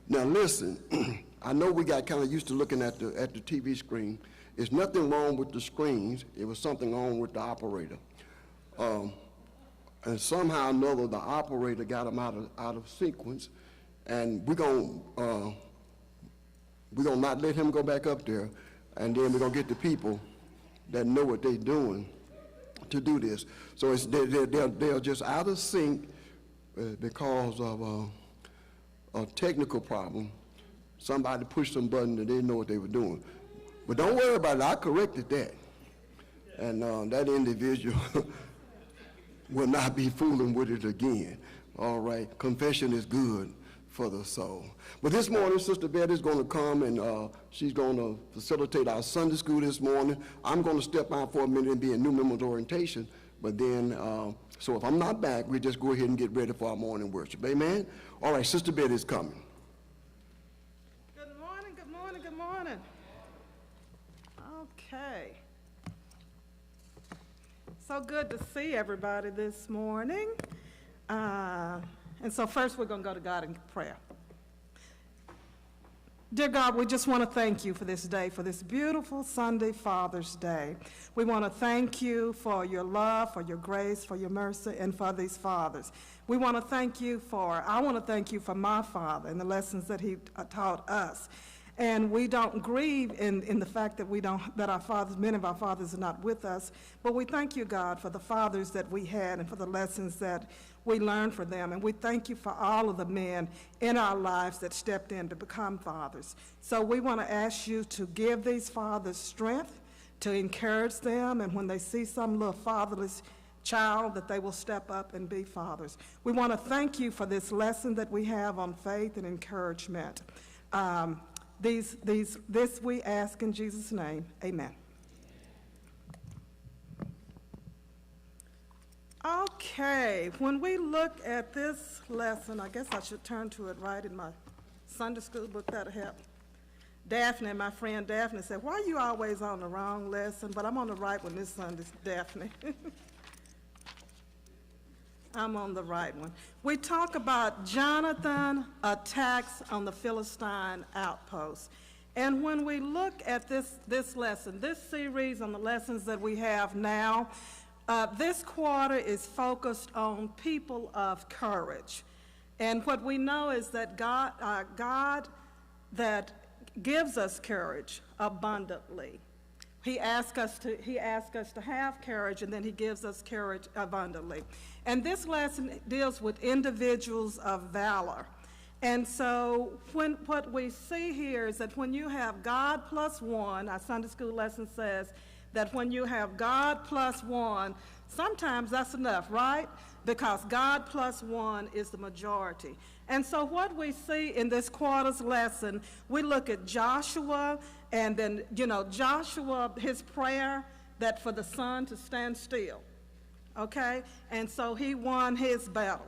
Now listen, I know we got kind of used to looking at the TV screen. There's nothing wrong with the screens. It was something wrong with the operator. And somehow or another, the operator got them out of sequence, and we're gonna not let him go back up there, and then we're gonna get the people that know what they're doing to do this. So they're just out of sync because of a technical problem. Somebody pushed some button and they didn't know what they were doing. But don't worry about it, I corrected that. And that individual will not be fooling with it again. All right, confession is good for the soul. But this morning, Sister Betty's going to come and she's going to facilitate our Sunday school this morning. I'm going to step out for a minute and be in new members orientation. But then, so if I'm not back, we just go ahead and get ready for our morning worship. Amen? All right, Sister Betty's coming. Good morning, good morning, good morning. Okay. So good to see everybody this morning. And so first we're going to go to God in prayer. Dear God, we just want to thank you for this day, for this beautiful Sunday Father's Day. We want to thank you for your love, for your grace, for your mercy, and for these fathers. I want to thank you for my father and the lessons that he taught us. And we don't grieve in the fact that many of our fathers are not with us, but we thank you, God, for the fathers that we had and for the lessons that we learned from them. And we thank you for all of the men in our lives that stepped in to become fathers. So we want to ask you to give these fathers strength, to encourage them, and when they see some little fatherless child, that they will step up and be fathers. We want to thank you for this lesson that we have on faith and encouragement. This we ask in Jesus' name, amen. Okay, when we look at this lesson, I guess I should turn to it right in my Sunday school book, that'll help. Daphne, my friend Daphne, said, why are you always on the wrong lesson? But I'm on the right one this Sunday, Daphne. I'm on the right one. We talk about Jonathan attacks on the Philistine outpost. And when we look at this lesson, this series on the lessons that we have now, this quarter is focused on people of courage. And what we know is that God that gives us courage abundantly. He asks us to have courage, and then he gives us courage abundantly. And this lesson deals with individuals of valor. And so what we see here is that when you have God plus one, our Sunday school lesson says that when you have God plus one, sometimes that's enough, right? Because God plus one is the majority. And so what we see in this quarter's lesson, we look at Joshua, and then, Joshua, his prayer that for the sun to stand still, okay? And so he won his battle.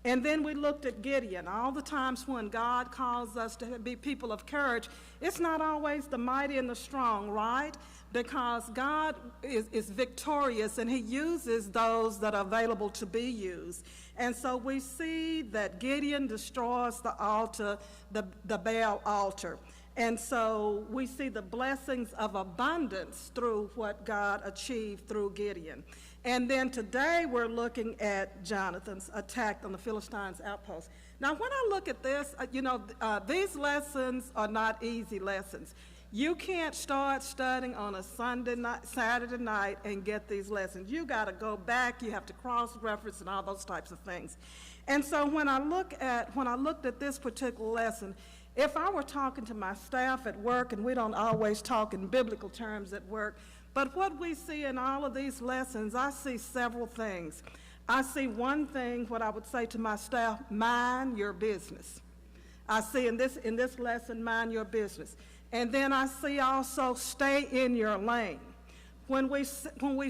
And then we looked at Gideon. All the times when God calls us to be people of courage, it's not always the mighty and the strong, right? Because God is victorious, and he uses those that are available to be used. And so we see that Gideon destroys the altar, the Baal altar. And so we see the blessings of abundance through what God achieved through Gideon. And then today we're looking at Jonathan's attack on the Philistines' outpost. Now when I look at this, these lessons are not easy lessons. You can't start studying on a Saturday night and get these lessons. You got to go back, you have to cross-reference and all those types of things. And so when I looked at this particular lesson, if I were talking to my staff at work, and we don't always talk in biblical terms at work, but what we see in all of these lessons, I see several things. I see one thing, what I would say to my staff, mind your business. I see in this lesson, mind your business. And then I see also, stay in your lane. When we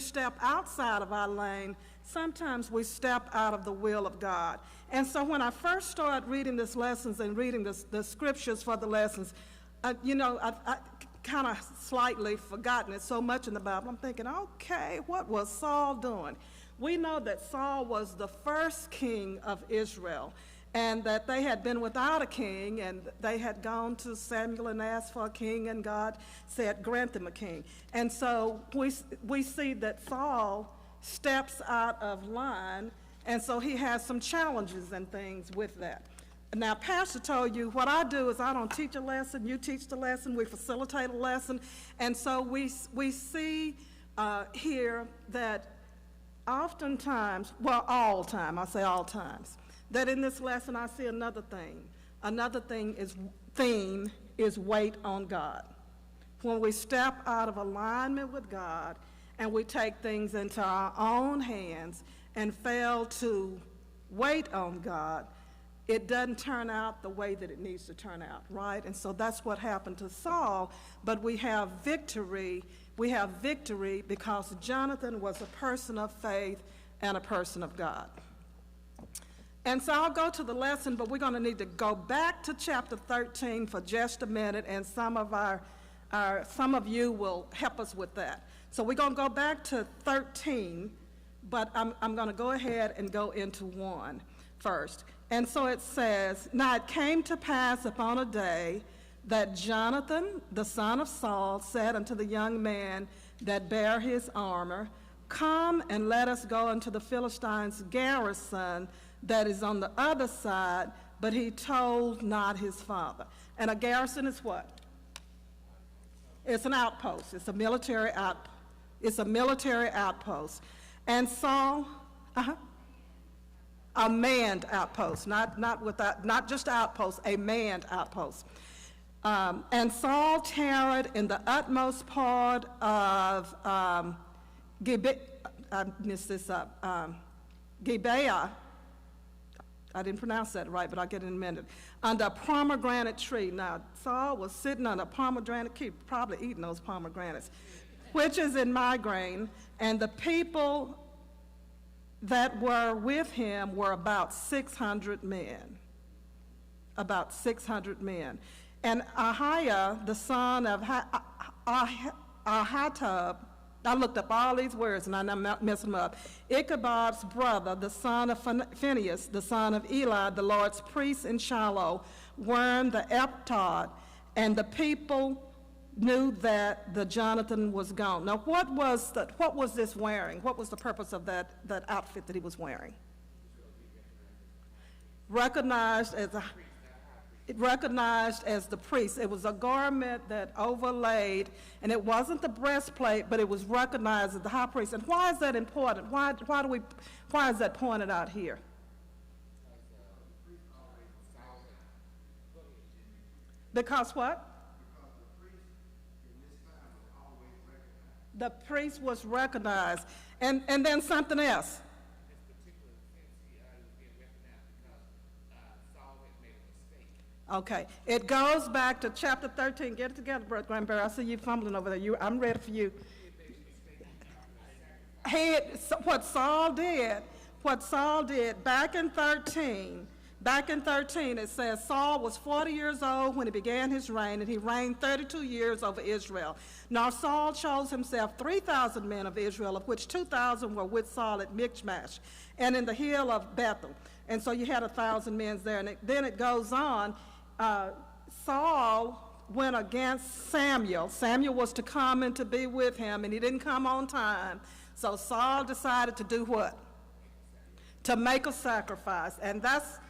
step outside of our lane, sometimes we step out of the will of God. And so when I first started reading these lessons and reading the scriptures for the lessons, I kind of slightly forgotten it so much in the Bible. I'm thinking, okay, what was Saul doing? We know that Saul was the first king of Israel. and that they had been without a king, and they had gone to Samuel and asked for a king, and God said, grant them a king. And so we see that Saul steps out of line, and so he has some challenges and things with that. Now, Pastor told you, what I do is I don't teach a lesson, you teach the lesson, we facilitate a lesson, and so we see here that oftentimes, well, all time, I say all times, that in this lesson I see another thing. Another theme is wait on God. When we step out of alignment with God and we take things into our own hands and fail to wait on God, it doesn't turn out the way that it needs to turn out, right? And so that's what happened to Saul, but we have victory. We have victory because Jonathan was a person of faith and a person of God. And so I'll go to the lesson, but we're going to need to go back to chapter 13 for just a minute, and some of you will help us with that. So we're going to go back to 13, but I'm going to go ahead and go into 1 first. And so it says, now it came to pass upon a day that Jonathan, the son of Saul, said unto the young man that bare his armor, come and let us go unto the Philistines' garrison that is on the other side, but he told not his father. And a garrison is what? It's an outpost. It's a military outpost. And Saul, a manned outpost, not just outpost, a manned outpost. And Saul tarried in the utmost part of Gibeah. I didn't pronounce that right, but I'll get it in a minute. Under a pomegranate tree. Now, Saul was sitting under a pomegranate tree, probably eating those pomegranates, which is in migraine, and the people that were with him were about 600 men. About 600 men. And Ahiah, the son of Ahitub, I looked up all these words and I'm not messing them up. Ichabod's brother, the son of Phinehas, the son of Eli, the Lord's priest in Shiloh, wormed the ephod, and the people knew that the Jonathan was gone. Now, what was this wearing? What was the purpose of that outfit that he was wearing? Recognized as the priest. It was a garment that overlaid, and it wasn't the breastplate, but it was recognized as the high priest. And why is that important? Why is that pointed out here? Because what? The priest was recognized. And then something else. Okay, it goes back to chapter 13. Get it together, Brother Granberry. I see you fumbling over there. I'm ready for you. What Saul did back in 13, it says Saul was 40 years old when he began his reign, and he reigned 32 years over Israel. Now Saul chose himself 3,000 men of Israel, of which 2,000 were with Saul at Michmash and in the hill of Bethel. And so you had 1,000 men there. And then it goes on. Saul went against Samuel. Samuel was to come and to be with him, and he didn't come on time. So Saul decided to do what? To make a sacrifice. And that's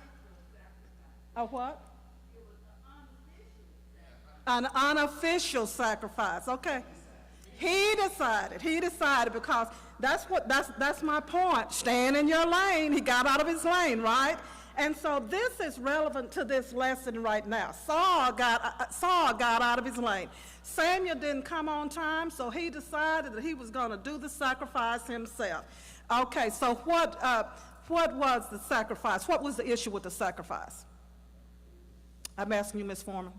a what? An unofficial sacrifice. Okay. He decided because that's my point. Stand in your lane. He got out of his lane, right? And so this is relevant to this lesson right now. Saul got out of his lane. Samuel didn't come on time, so he decided that he was going to do the sacrifice himself. Okay, so what was the sacrifice? What was the issue with the sacrifice? I'm asking you, Ms. Foreman.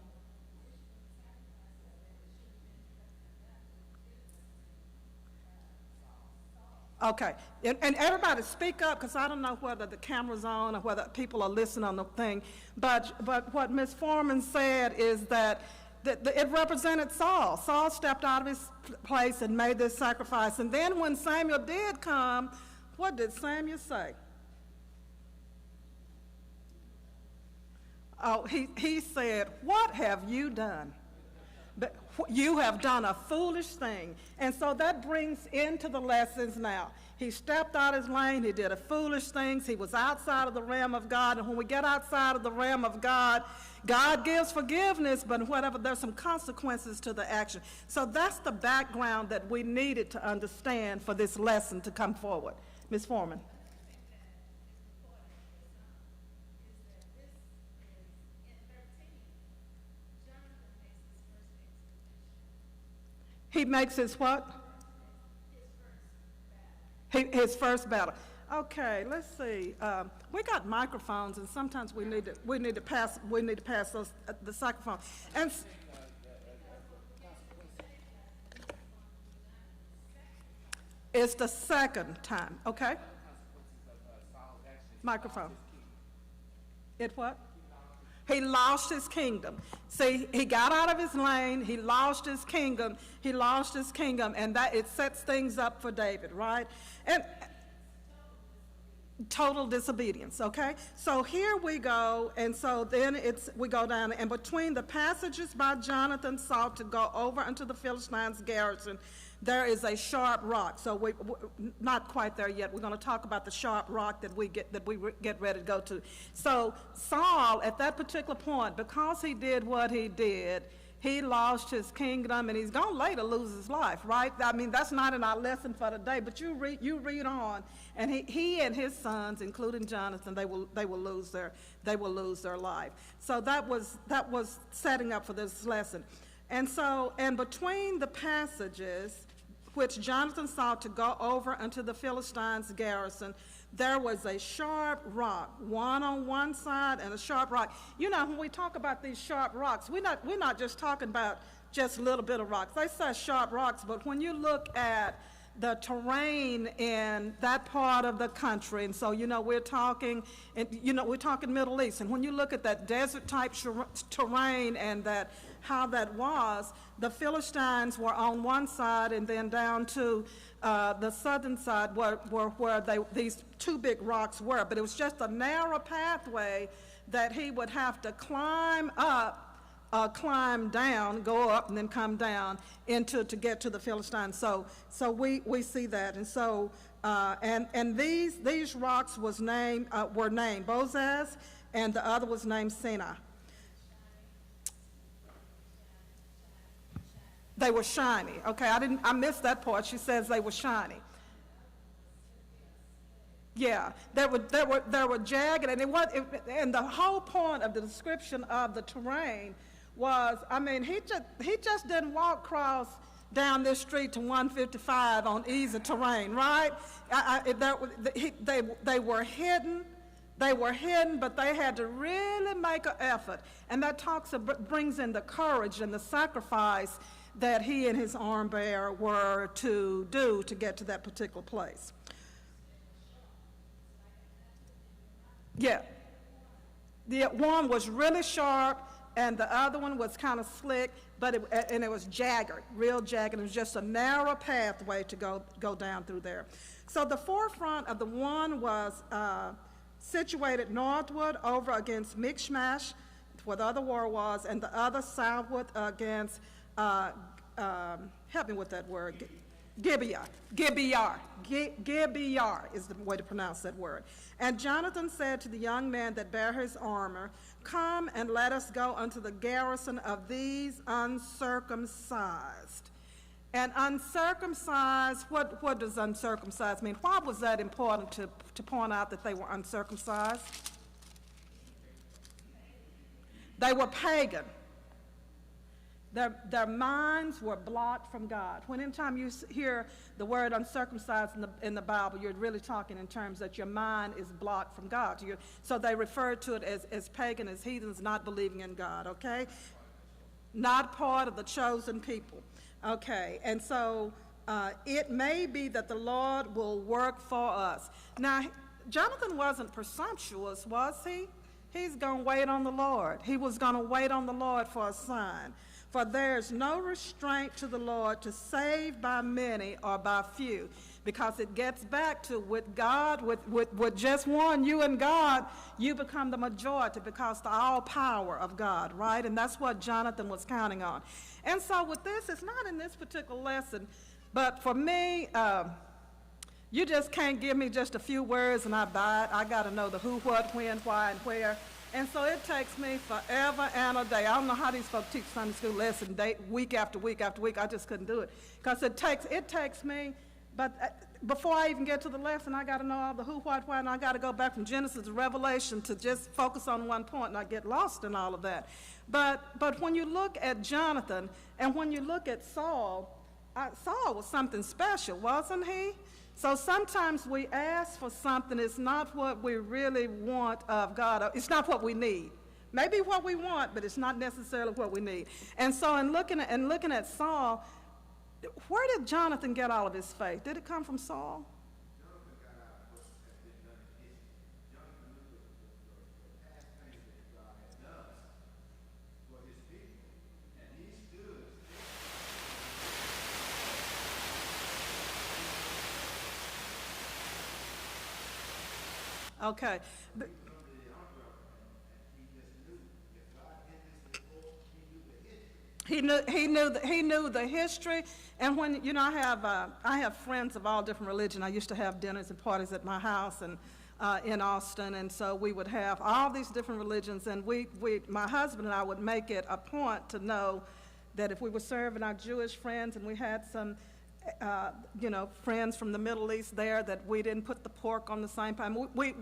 Okay, and everybody speak up, because I don't know whether the camera's on or whether people are listening on the thing, but what Ms. Foreman said is that it represented Saul. Saul stepped out of his place and made this sacrifice, and then when Samuel did come, what did Samuel say? Oh, he said, "What have you done? But you have done a foolish thing." And so that brings into the lessons now. He stepped out his lane. He did a foolish things. He was outside of the realm of God. And when we get outside of the realm of God, God gives forgiveness, but whatever, there's some consequences to the action. So that's the background that we needed to understand for this lesson to come forward. Ms. Foreman. He makes his what? His first battle. Okay, let's see. We got microphones, and sometimes we need to pass those the microphone. And it's the second time. Okay. Microphone. It what? He lost his kingdom. See, he got out of his lane, he lost his kingdom, and that it sets things up for David, right? And total disobedience, okay? So here we go, and so then we go down, and between the passages by Jonathan sought to go over unto the Philistines' garrison, there is a sharp rock. So we're not quite there yet. We're going to talk about the sharp rock that we get ready to go to. So Saul, at that particular point, because he did what he did, he lost his kingdom, and he's going to later lose his life, right? I mean, that's not in our lesson for today, but you read on, and he and his sons, including Jonathan, they will lose their life. So that was setting up for this lesson. And so, and between the passages which Jonathan sought to go over unto the Philistines' garrison, there was a sharp rock, one on one side and a sharp rock. You know, when we talk about these sharp rocks, we're not just talking about just a little bit of rocks. They say sharp rocks, but when you look at the terrain in that part of the country, and so, you know, we're talking Middle East, and when you look at that desert type terrain and that how that was, the Philistines were on one side, and then down to the southern side where these two big rocks were. But it was just a narrow pathway that he would have to climb up, climb down, go up, and then come down to get to the Philistines. So we see that, and so and these rocks were named Bozez, and the other was named Sinai. They were shiny. Okay, I missed that part. She says they were shiny. Yeah, they were jagged, and the whole point of the description of the terrain was, I mean, he just didn't walk across down this street to 155 on easy terrain, right? They were hidden. They were hidden, but they had to really make an effort, and that brings in the courage and the sacrifice that he and his arm bearer were to do to get to that particular place. Yeah. The one was really sharp, and the other one was kind of slick, but it was jagged, real jagged. It was just a narrow pathway to go down through there. So the forefront of the one was situated northward over against Michmash, where the other war was, and the other southward against help me with that word. Gibeah is the way to pronounce that word. And Jonathan said to the young man that bare his armor, "Come and let us go unto the garrison of these uncircumcised." And uncircumcised, what does uncircumcised mean? Why was that important to point out that they were uncircumcised? They were pagan. Their minds were blocked from God. When anytime you hear the word uncircumcised in the Bible, you're really talking in terms that your mind is blocked from God. So they refer to it as pagan, as heathens, not believing in God, okay? Not part of the chosen people, okay? And so it may be that the Lord will work for us. Now, Jonathan wasn't presumptuous, was he? He's going to wait on the Lord. He was going to wait on the Lord for a sign. For there is no restraint to the Lord to save by many or by few. Because it gets back to with God, with just one, you and God, you become the majority because the all power of God, right? And that's what Jonathan was counting on. And so with this, it's not in this particular lesson, but for me, you just can't give me just a few words and I buy it. I got to know the who, what, when, why, and where. And so it takes me forever and a day. I don't know how these folks teach Sunday school lesson week after week after week. I just couldn't do it. Because it takes me, but before I even get to the lesson, I got to know all the who, what, why, and I got to go back from Genesis to Revelation to just focus on one point, and I get lost in all of that. But when you look at Jonathan and when you look at Saul, Saul was something special, wasn't he? So sometimes we ask for something, it's not what we really want of God. It's not what we need. Maybe what we want, but it's not necessarily what we need. And so in looking at Saul, where did Jonathan get all of his faith? Did it come from Saul? Jonathan got out of what had been done in history. Jonathan knew the past things that God had done for his people. And he stood. Okay. He knew the history, and when I have friends of all different religions. I used to have dinners and parties at my house and in Austin, and so we would have all these different religions, and my husband and I would make it a point to know that if we were serving our Jewish friends and we had some friends from the Middle East there, that we didn't put the pork on the same pan. We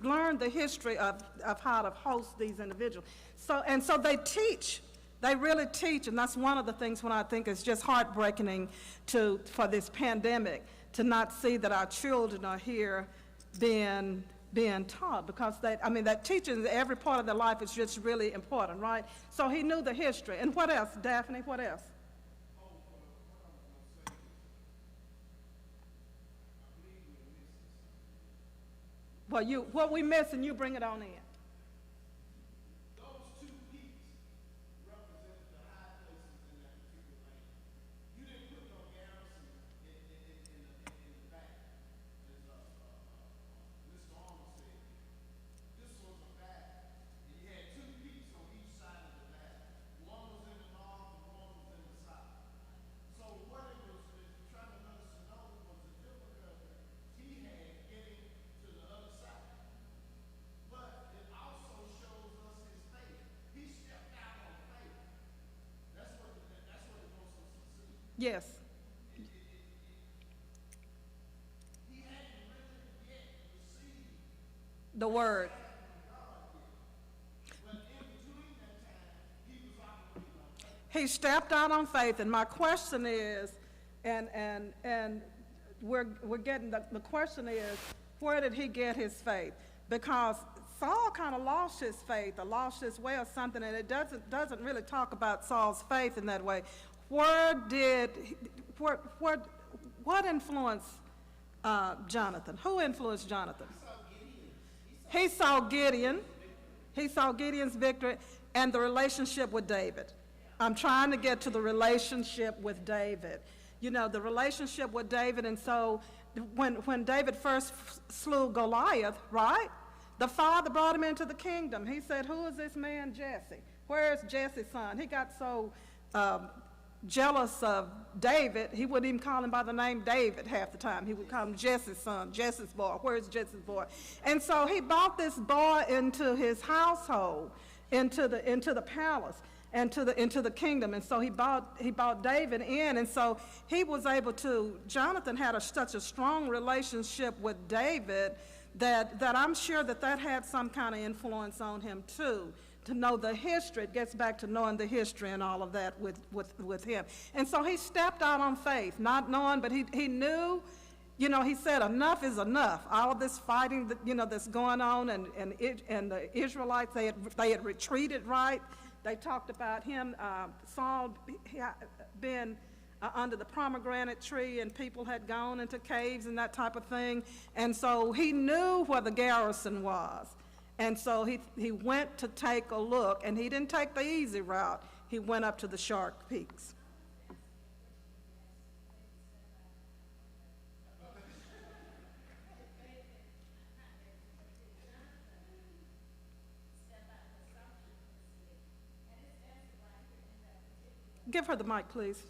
learned the history of how to host these individuals. So they teach. They really teach, and that's one of the things when I think it's just heartbreaking for this pandemic to not see that our children are here being taught, because that teaching every part of their life is just really important, right? So he knew the history. And what else, Daphne? What else? What we miss, and you bring it on in. Those two peaks represent the high places in that particular land. You didn't put no garrison in the back, as Mr. Arnold said. This was a battle, and you had two peaks on each side of the battle. One was in the north, and one was in the south. So what it was trying to let us know was the difficulty he had getting to the other side. But it also shows us his faith. He stepped out on faith. That's what it wants us to see. Yes. He hadn't really yet received The word. God yet. But in between that time, he was operating on faith. He stepped out on faith, and my question is, and we're getting the question is, where did he get his faith? Because Saul kind of lost his faith or lost his way or something, and it doesn't really talk about Saul's faith in that way. What influenced Jonathan? Who influenced Jonathan? He saw Gideon. He saw Gideon's victory and the relationship with David. I'm trying to get to the relationship with David. The relationship with David, and so when David first slew Goliath, right? The father brought him into the kingdom. He said, "Who is this man Jesse? Where is Jesse's son?" He got so jealous of David, he wouldn't even call him by the name David half the time. He would call him Jesse's son, Jesse's boy. Where's Jesse's boy? And so he brought this boy into his household, into the palace, and into the kingdom. And so he brought David in, and so he was able to. Jonathan had such a strong relationship with David that I'm sure that had some kind of influence on him too. To know the history, it gets back to knowing the history and all of that with him. And so he stepped out on faith, not knowing, but he knew. He said enough is enough. All of this fighting that's going on, and the Israelites, they had retreated, right? They talked about him, Saul being under the pomegranate tree, and people had gone into caves and that type of thing. And so he knew where the garrison was. And so he went to take a look, and he didn't take the easy route. He went up to the Shark Peaks. Give her the mic, please.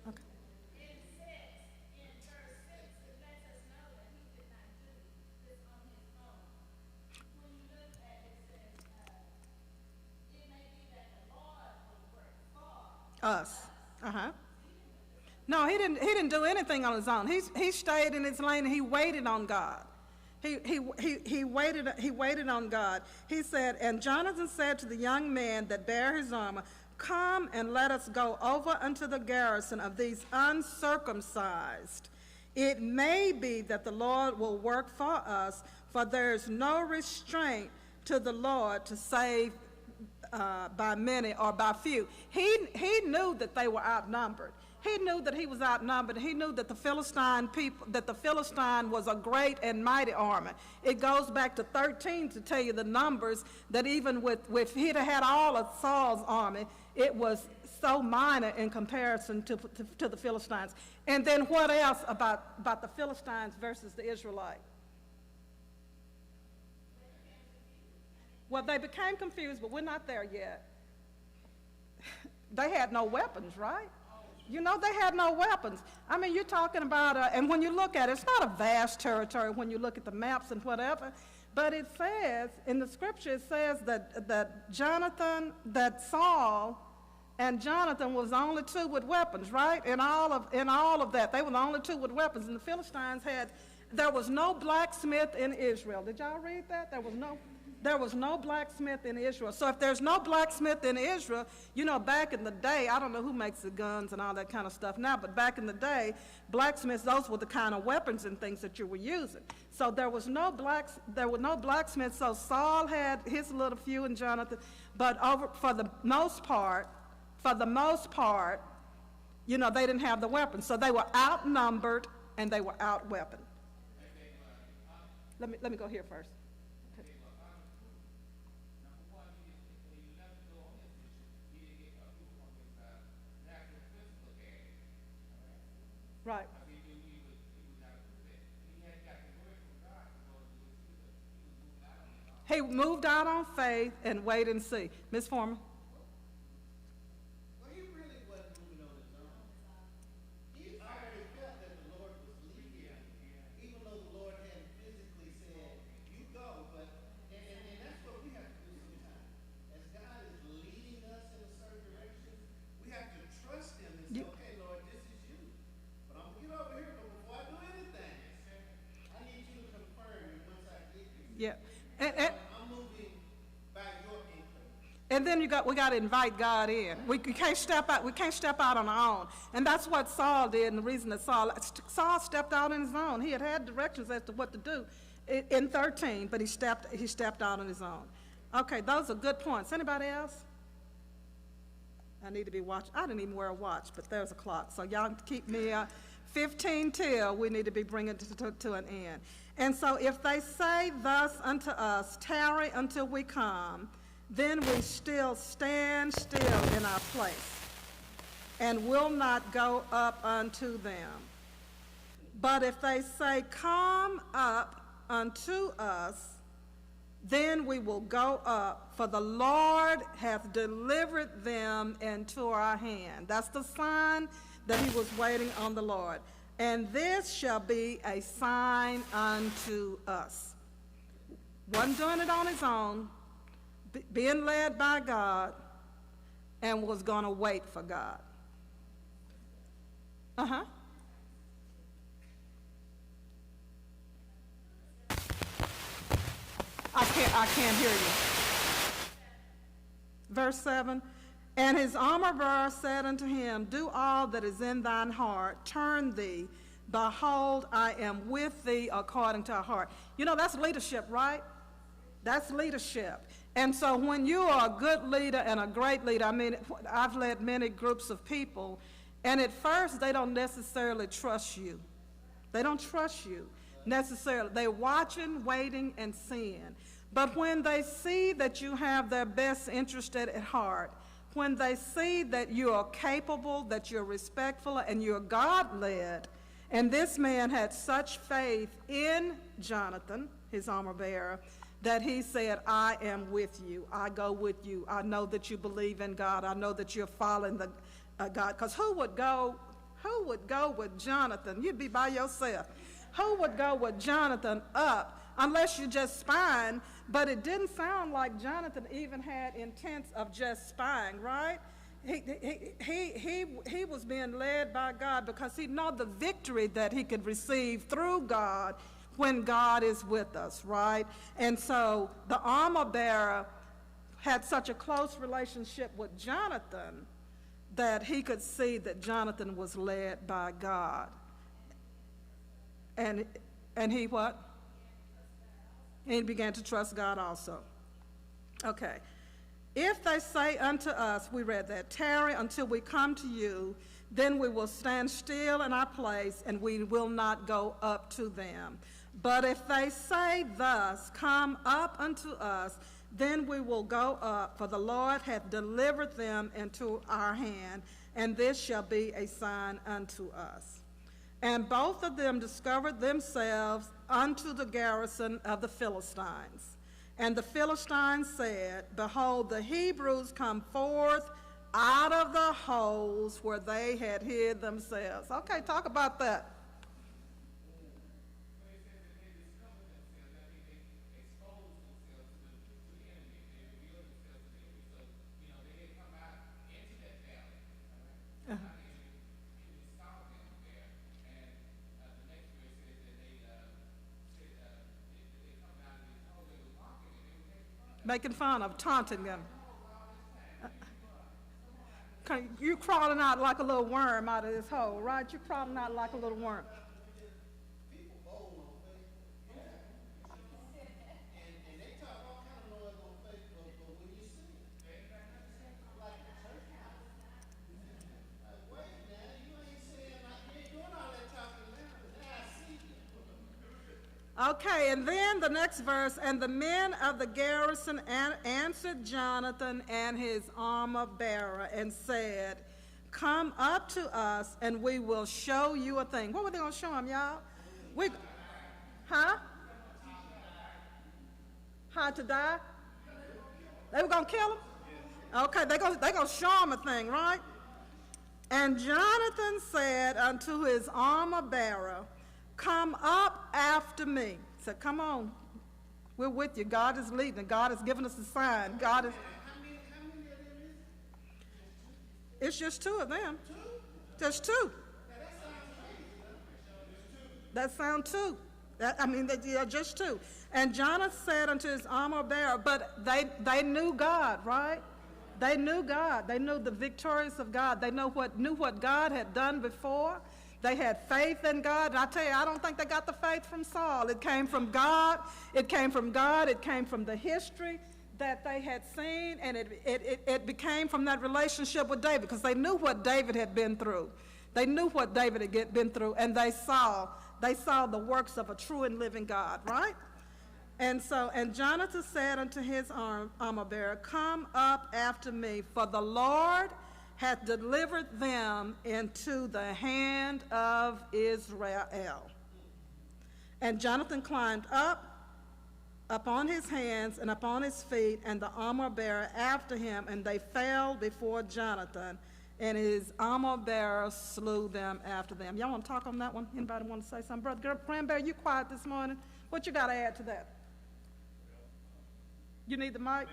Okay. It says in verse 6, it lets us know that he did not do this on his own. When you look at it, it says, it may be that the Lord will work for Us. Uh-huh. No, he didn't do anything on his own. He stayed in his lane and he waited on God. He waited on God. He said, and Jonathan said to the young man that bare his armor, come and let us go over unto the garrison of these uncircumcised. It may be that the Lord will work for us, for there is no restraint to the Lord to save by many or by few. He knew that they were outnumbered. He knew that he was outnumbered. He knew that the Philistine was a great and mighty army. It goes back to 13 to tell you the numbers, that even if he'd have had all of Saul's army, it was so minor in comparison to the Philistines. And then what else about the Philistines versus the Israelites? Well, they became confused, but we're not there yet. They had no weapons, right? You know, they had no weapons. I mean, you're talking about, and when you look at it, it's not a vast territory when you look at the maps and whatever, but it says, in the scripture, it says that Saul and Jonathan was the only two with weapons, right? In all of that, they were the only two with weapons, and the Philistines there was no blacksmith in Israel. Did y'all read that? There was no blacksmith in Israel. So if there's no blacksmith in Israel, you know, back in the day, I don't know who makes the guns and all that kind of stuff now, but back in the day, blacksmiths, those were the kind of weapons and things that you were using. So there were no blacksmiths, so Saul had his little few and Jonathan, but for the most part, you know, they didn't have the weapons. So they were outnumbered and they were outweaponed. Let me go here first. Right. He moved out on faith and wait and see. Ms. Foreman? Well, he really wasn't moving on his own. He already felt that the Lord was leading him, even though the Lord hadn't physically said, you go, but, and that's what we have to do sometimes. As God is leading us in a certain direction, we have to trust him and say, okay, Lord, this is you. But I'm going to get over here, but before I do anything, I need you to confirm it once I get here. Yeah. I'm moving by your increment. And then we got to invite God in. We can't step out. We can't step out on our own. And that's what Saul did. And the reason that Saul stepped out on his own. He had directions as to what to do in 13, but he stepped out on his own. Okay, those are good points. Anybody else? I need to be watching. I didn't even wear a watch, but there's a clock. So y'all keep me 15 till we need to be bringing it to an end. And so if they say thus unto us, tarry until we come, then we still stand still in our place and will not go up unto them. But if they say, come up unto us, then we will go up, for the Lord hath delivered them into our hand. That's the sign that he was waiting on the Lord. And this shall be a sign unto us. Wasn't doing it on his own, being led by God, and was going to wait for God. Uh-huh. I can't hear you. Verse 7, and his armor bearer said unto him, do all that is in thine heart, turn thee, behold, I am with thee according to our heart. You know, that's leadership, right? That's leadership. And so when you are a good leader and a great leader, I mean, I've led many groups of people, and at first they don't necessarily trust you. They don't trust you necessarily. They're watching, waiting, and seeing. But when they see that you have their best interest at heart, when they see that you are capable, that you're respectful, and you're God-led, and this man had such faith in Jonathan, his armor bearer, that he said, I am with you. I go with you. I know that you believe in God. I know that you're following the God. Because who would go with Jonathan? You'd be by yourself. Who would go with Jonathan up unless you just spying? But it didn't sound like Jonathan even had intents of just spying, right? He was being led by God because he knew the victory that he could receive through God when God is with us, right? And so the armor bearer had such a close relationship with Jonathan that he could see that Jonathan was led by God. And he what? He began to trust God also. Okay. If they say unto us, we read that, tarry until we come to you, then we will stand still in our place, and we will not go up to them. But if they say thus, come up unto us, then we will go up, for the Lord hath delivered them into our hand, and this shall be a sign unto us. And both of them discovered themselves unto the garrison of the Philistines. And the Philistines said, behold, the Hebrews come forth out of the holes where they had hid themselves. Okay, talk about that. Making fun of, taunting them. You're crawling out like a little worm out of this hole, right? You're crawling out like a little worm. People bold on Facebook. And they talk all kind of noise on Facebook, but when you see it, like the church house. Like, wait now, you ain't saying like you ain't doing all that talking now, but now I see you. Okay, and then the next verse, and the men of the garrison answered Jonathan and his armor bearer and said, come up to us and we will show you a thing. What were they going to show him, y'all? How to die? They were going to kill him? Okay, they're going to show him a thing, right? And Jonathan said unto his armor bearer, come up after me. He said, come on. We're with you. God is leading. God has given us a sign. God is. How many of them is it? It's just two of them. Just two. That sound two. Just two. And Jonathan said unto his armor bearer, but they knew God, right? They knew God. They knew the victorious of God. They knew what God had done before. They had faith in God. And I tell you, I don't think they got the faith from Saul. It came from God. It came from God. It came from the history that they had seen, and it became from that relationship with David, because they knew what David had been through. They knew what David had been through, and they saw the works of a true and living God, right? And Jonathan said unto his armor bearer, come up after me, for the Lord hath delivered them into the hand of Israel. And Jonathan climbed up on his hands and upon his feet, and the armor bearer after him, and they fell before Jonathan, and his armor bearer slew them after them. Y'all want to talk on that one? Anybody want to say something? Brother Cranberry, you quiet this morning. What you got to add to that? You need the mic?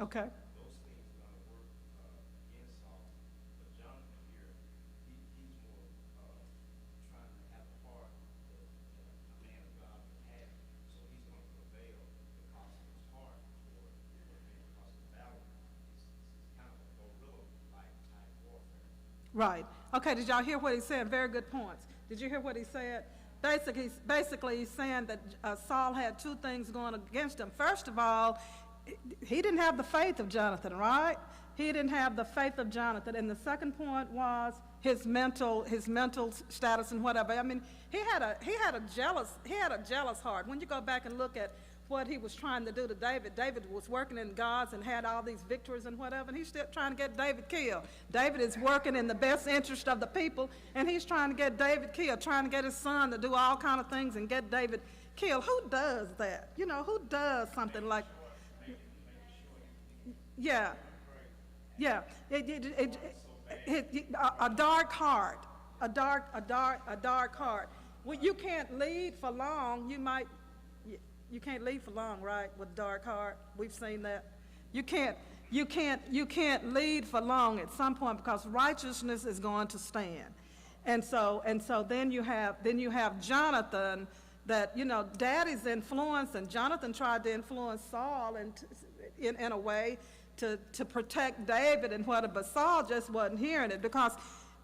Okay. Those things are going to work against Saul. But Jonathan here, he's more trying to have a heart that a man of God would have. So he's going to prevail because of his heart, or because of valor. It's kind of a guerrilla-like type warfare. Right. Okay, did y'all hear what he said? Very good points. Did you hear what he said? Basically he's saying that Saul had two things going against him. First of all, he didn't have the faith of Jonathan, right? He didn't have the faith of Jonathan. And the second point was his mental status and whatever. I mean, he had a jealous heart. When you go back and look at what he was trying to do to David, David was working in God's and had all these victories and whatever, and he's still trying to get David killed. David is working in the best interest of the people, and he's trying to get David killed, trying to get his son to do all kind of things and get David killed. Who does that? You know, who does something like? Yeah, yeah. A dark heart, a dark heart. When you can't lead for long, you can't lead for long, right? With a dark heart, we've seen that. You can't lead for long at some point because righteousness is going to stand, and so then you have Jonathan, that Daddy's influence, and Jonathan tried to influence Saul and in a way to protect David and whatever, but Saul just wasn't hearing it because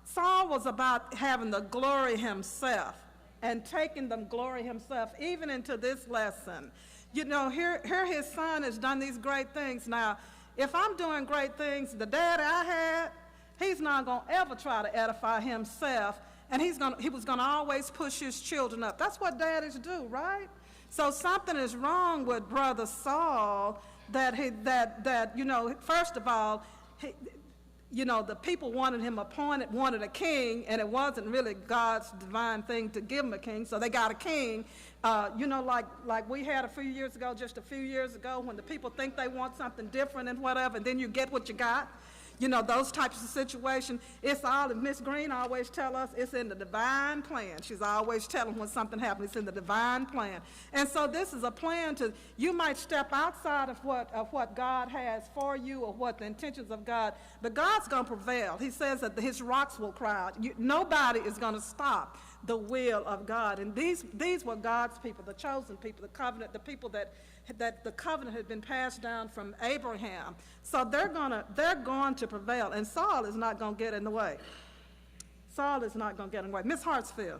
Saul was about having the glory himself and taking the glory himself even into this lesson. Here his son has done these great things. Now, if I'm doing great things, the daddy I had, he's not going to ever try to edify himself, and he was going to always push his children up. That's what daddies do, right? So something is wrong with Brother Saul that first of all, the people wanted him appointed, wanted a king, and it wasn't really God's divine thing to give him a king, so they got a king. Like we had just a few years ago, when the people think they want something different and whatever, and then you get what you got. Those types of situations, it's all, and Miss Green always tell us, it's in the divine plan. She's always telling when something happens, it's in the divine plan. And so this is a plan you might step outside of what God has for you or what the intentions of God, but God's going to prevail. He says that his rocks will cry out. Nobody is going to stop the will of God. And these were God's people, the chosen people, the covenant, the people that the covenant had been passed down from Abraham. So they're going to prevail, and Saul is not going to get in the way. Saul is not going to get in the way. Miss Hartsfield.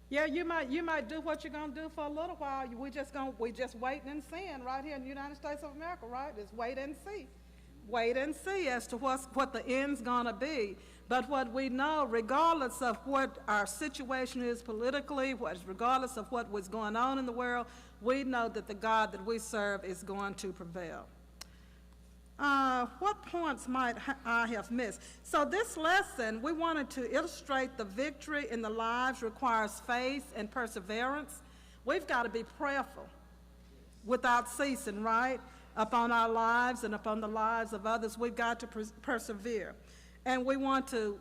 Yeah, you might do what you're gonna do for a little while. We just waiting and seeing right here in the United States of America, right? Just wait and see as to what the end's gonna be. But what we know, regardless of what our situation is politically, regardless of what was going on in the world, we know that the God that we serve is going to prevail. What points might I have missed? So this lesson, we wanted to illustrate the victory in the lives requires faith and perseverance. We've got to be prayerful without ceasing, right? Upon our lives and upon the lives of others, we've got to persevere. And we want to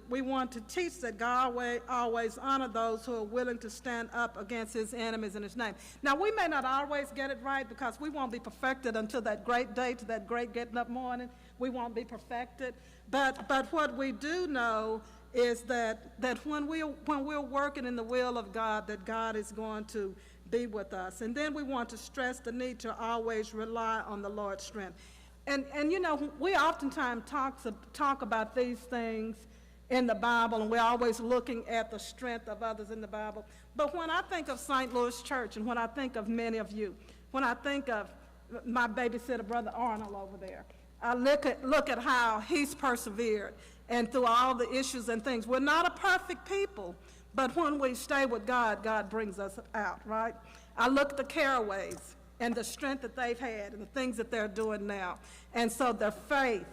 teach that God will always honor those who are willing to stand up against his enemies in his name. Now, we may not always get it right because we won't be perfected until that great day, to that great getting up morning. We won't be perfected. But what we do know is that when we're working in the will of God, that God is going to be with us. And then we want to stress the need to always rely on the Lord's strength. And we oftentimes talk about these things in the Bible, and we're always looking at the strength of others in the Bible. But when I think of St. Louis Church, and when I think of many of you, when I think of my babysitter, Brother Arnold over there, I look at how he's persevered, and through all the issues and things. We're not a perfect people, but when we stay with God, God brings us out, right? I look at the Caraways and the strength that they've had and the things that they're doing now. And so their faith,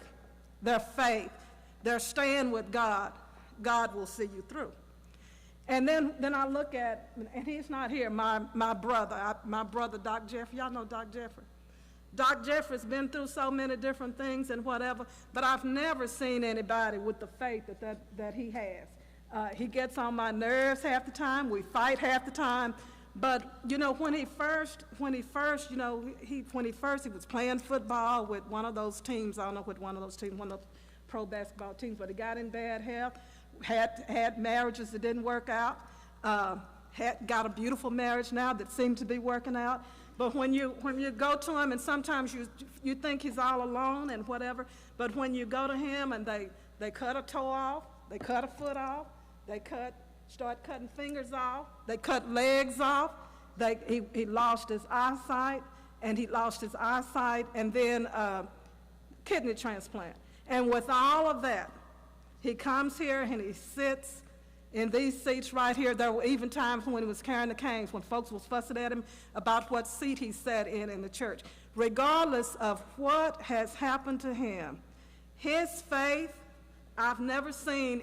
they're staying with God. God will see you through. And then I look at, and he's not here, my brother, Doc Jeffrey. Y'all know Doc Jeffrey? Doc Jeffrey's been through so many different things and whatever, but I've never seen anybody with the faith that he has. He gets on my nerves half the time. We fight half the time. But, you know, when he first, you know, he was playing football with one of those teams, I don't know what one of those teams, one of those pro basketball teams, but he got in bad health, had marriages that didn't work out, got a beautiful marriage now that seemed to be working out. But when you go to him, and sometimes you think he's all alone and whatever, but when you go to him and they cut a toe off, they cut a foot off, start cutting fingers off, they cut legs off, he lost his eyesight, and then kidney transplant. And with all of that, he comes here and he sits in these seats right here. There were even times when he was carrying the canes, when folks was fussing at him about what seat he sat in the church. Regardless of what has happened to him, his faith, I've never seen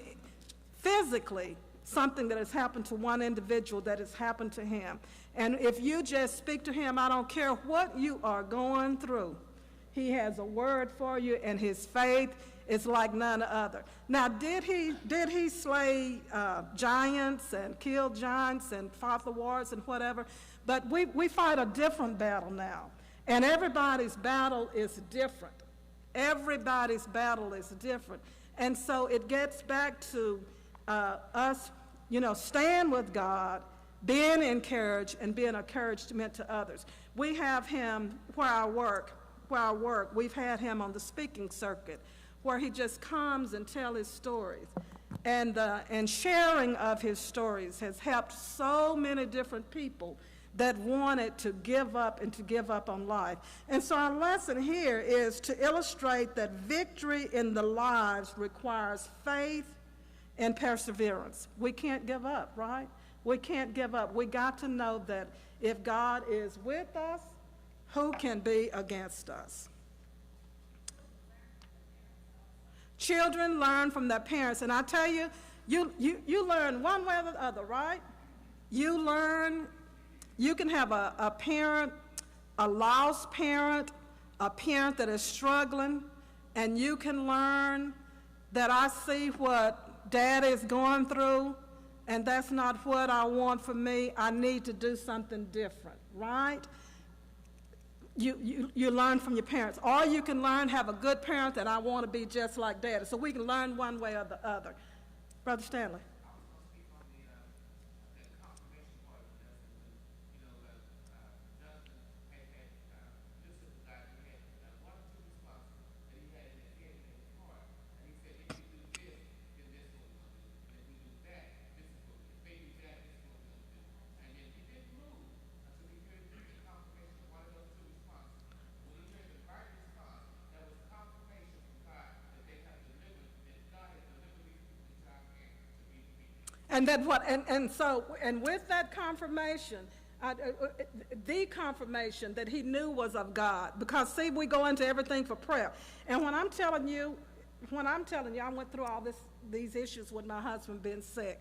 physically something that has happened to one individual that has happened to him. And if you just speak to him, I don't care what you are going through, he has a word for you, and his faith is like none other. Now, did he slay giants and kill giants and fought the wars and whatever? But we fight a different battle now, and everybody's battle is different. Everybody's battle is different. And so it gets back to us, you know, staying with God, being encouraged, and being an encouragement to others. We have him where I work, we've had him on the speaking circuit, where he just comes and tells his stories. And sharing of his stories has helped so many different people that wanted to give up and to give up on life. And so our lesson here is to illustrate that victory in the lives requires faith and perseverance. We can't give up, right? We can't give up. We got to know that if God is with us, who can be against us? Children learn from their parents, and I tell you, you learn one way or the other, right? You can have a parent, a lost parent, a parent that is struggling, and you can learn that I see what dad is going through, and that's not what I want for me. I need to do something different, right? You learn from your parents. Or you can learn, have a good parent that I want to be just like dad. So we can learn one way or the other. Brother Stanley. And that what, and so, and with that confirmation, the confirmation that he knew was of God, because see, we go into everything for prayer. And when I'm telling you, I went through all these issues with my husband being sick.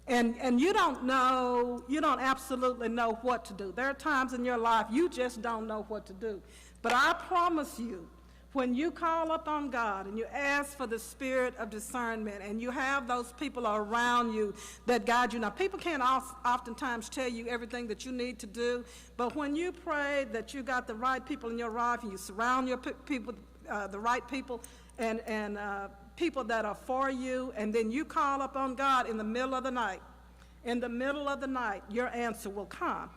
And you don't absolutely know what to do. There are times in your life you just don't know what to do. But I promise you, when you call upon God and you ask for the spirit of discernment and you have those people around you that guide you. Now, people can't oftentimes tell you everything that you need to do, but when you pray that you got the right people in your life and you surround your people, the right people, and people that are for you, and then you call upon God in the middle of the night, your answer will come.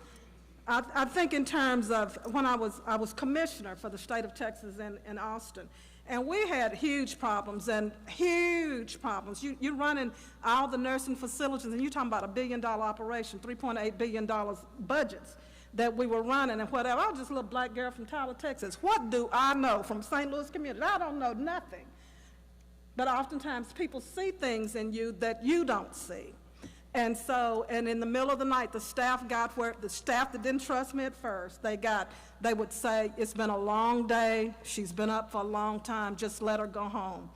I think in terms of when I was commissioner for the state of Texas in Austin, and we had huge problems. You're running all the nursing facilities, and you're talking about $1 billion operation, $3.8 billion budgets that we were running and whatever. I was just a little black girl from Tyler, Texas. What do I know from St. Louis community? I don't know nothing. But oftentimes people see things in you that you don't see. And so, and in the middle of the night, the staff that didn't trust me at first, they would say, it's been a long day, she's been up for a long time, just let her go home.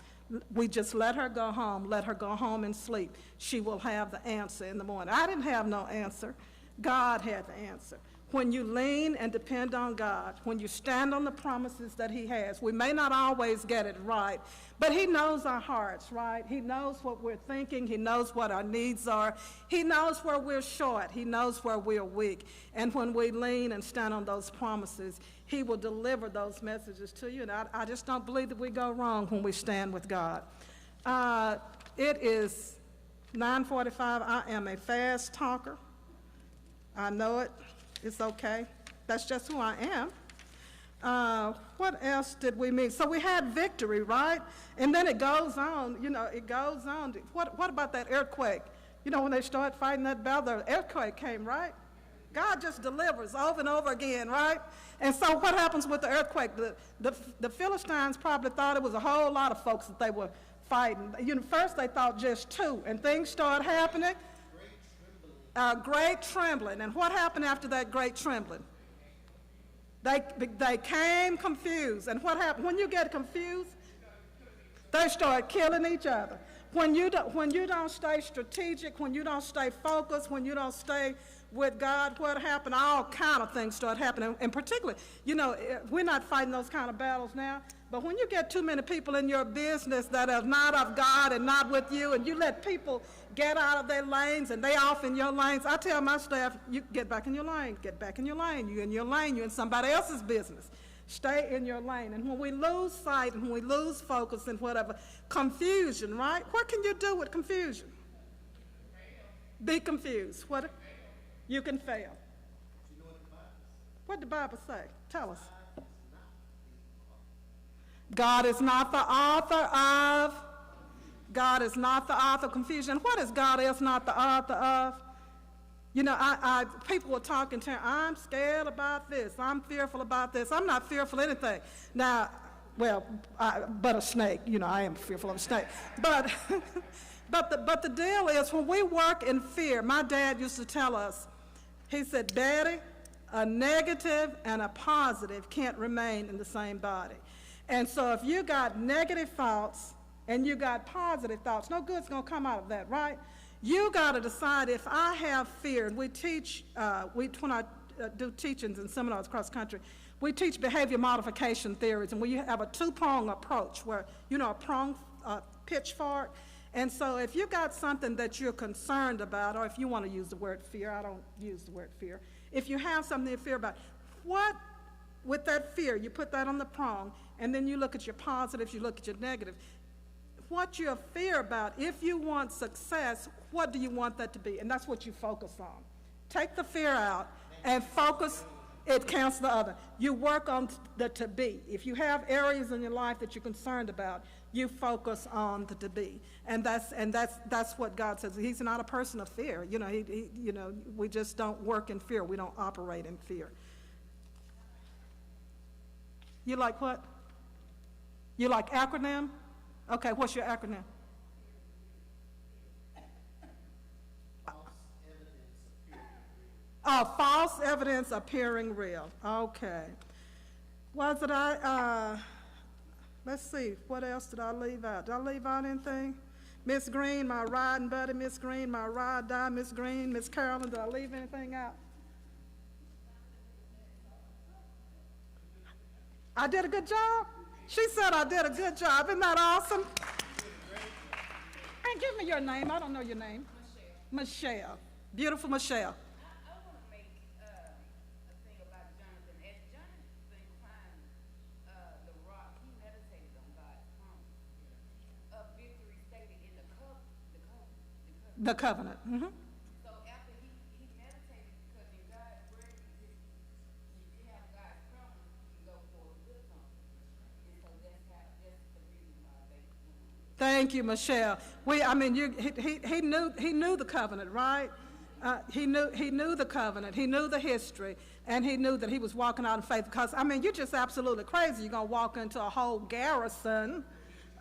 We just let her go home and sleep. She will have the answer in the morning. I didn't have no answer. God had the answer. When you lean and depend on God, when you stand on the promises that he has, we may not always get it right, but he knows our hearts, right? He knows what we're thinking. He knows what our needs are. He knows where we're short. He knows where we're weak. And when we lean and stand on those promises, he will deliver those messages to you. And I just don't believe that we go wrong when we stand with God. It is 9:45. I am a fast talker. I know it. It's okay. That's just who I am. What else did we meet? So we had victory, right? And then it goes on, it goes on. What about that earthquake? When they start fighting that battle, the earthquake came, right? God just delivers over and over again, right? And so what happens with the earthquake? The Philistines probably thought it was a whole lot of folks that they were fighting. First they thought just two, and things started happening. Great trembling. And what happened after that great trembling? They came confused. And what happened? When you get confused, they start killing each other. When you don't stay strategic, when you don't stay focused, when you don't stay with God, what happened? All kind of things start happening. And particularly, we're not fighting those kind of battles now. But when you get too many people in your business that are not of God and not with you, and you let people get out of their lanes and they off in your lanes, I tell my staff, you get back in your lane, get back in your lane. You're in your lane, you're in somebody else's business. Stay in your lane. And when we lose sight and when we lose focus and whatever, confusion, right? What can you do with confusion? Be confused. What? You can fail. What did the Bible say? Tell us. God is not the author of confusion. What is God else not the author of? People were talking to me, I'm scared about this, I'm fearful about this. I'm not fearful of anything. Now, but a snake, I am fearful of a snake. But, but the deal is, when we work in fear, my dad used to tell us, he said, Daddy, a negative and a positive can't remain in the same body. And so if you got negative thoughts and you got positive thoughts, no good's going to come out of that, right? You got to decide, if I have fear, and we teach, when I do teachings and seminars across the country, we teach behavior modification theories, and we have a two-prong approach where, a prong pitchfork. And so if you got something that you're concerned about, or if you want to use the word fear, I don't use the word fear. If you have something to fear about, with that fear, you put that on the prong, and then you look at your positives, you look at your negatives. What you fear about, if you want success, what do you want that to be? And that's what you focus on. Take the fear out and focus, it counts the other. You work on the to be. If you have areas in your life that you're concerned about, you focus on the to be. And that's what God says. He's not a person of fear. We just don't work in fear. We don't operate in fear. You like what? You like acronym? Okay, what's your acronym? False evidence appearing real. Okay. Let's see, what else did I leave out? Did I leave out anything? Miss Green, my riding buddy, Miss Green, my ride die, Miss Green, Miss Carolyn, did I leave anything out? I did a good job? She said I did a good job. Isn't that awesome? And give me your name. I don't know your name. Michelle. Beautiful Michelle. I want to make a thing about Jonathan. As Jonathan climbed the rock, he meditated on God's promise of victory stated in the covenant. The covenant. Mm-hmm. So after he meditated, because in God's word, you have God's promise, you go forward with something. And so that's the reason why they Thank you, Michelle. He knew the covenant, right? He knew the covenant. He knew the history, and he knew that he was walking out in faith. Because you're just absolutely crazy. You're gonna walk into a whole garrison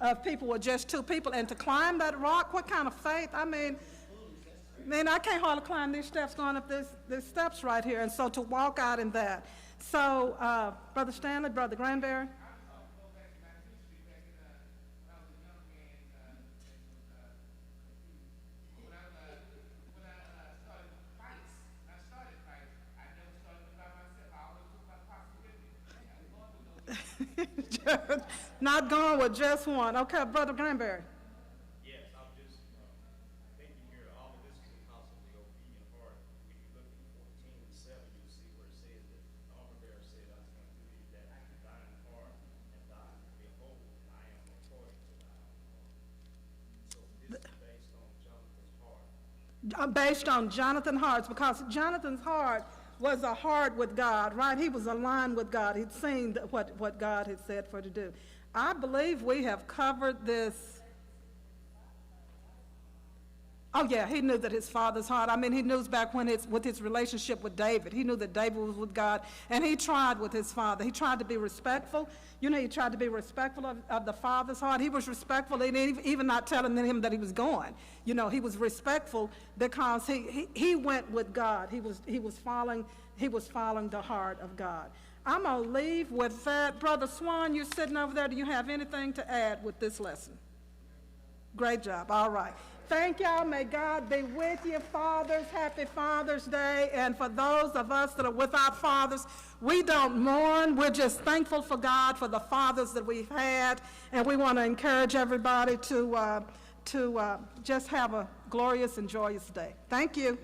of people with just two people, and to climb that rock. What kind of faith? I can't hardly climb these steps going up these steps right here, and so to walk out in that. So, Brother Stanley, Brother Granberry. Not going with just one. Okay, Brother Granberry. Yes, I'm just thinking here, all of this is because of the obedient heart. If you look at 14:7, you'll see where it says that the armor bearer said, "Unto thee that thine heart and thine, behold, I am according to thine heart." So this is based on Jonathan's heart. Based on Jonathan's heart, because Jonathan's heart was a heart with God, right? He was aligned with God. He'd seen what God had said for to do. I believe we have covered this. Oh, yeah, he knew that his father's heart, I mean, he knew back when with his relationship with David. He knew that David was with God, and he tried with his father. He tried to be respectful. You know, he tried to be respectful of the father's heart. He was respectful, even not telling him that he was going. You know, he was respectful because he went with God. He was following the heart of God. I'm going to leave with that. Brother Swan, you're sitting over there. Do you have anything to add with this lesson? Great job. All right. Thank y'all. May God be with you, fathers. Happy Father's Day. And for those of us that are without fathers, we don't mourn. We're just thankful for God for the fathers that we've had. And we want to encourage everybody to just have a glorious and joyous day. Thank you.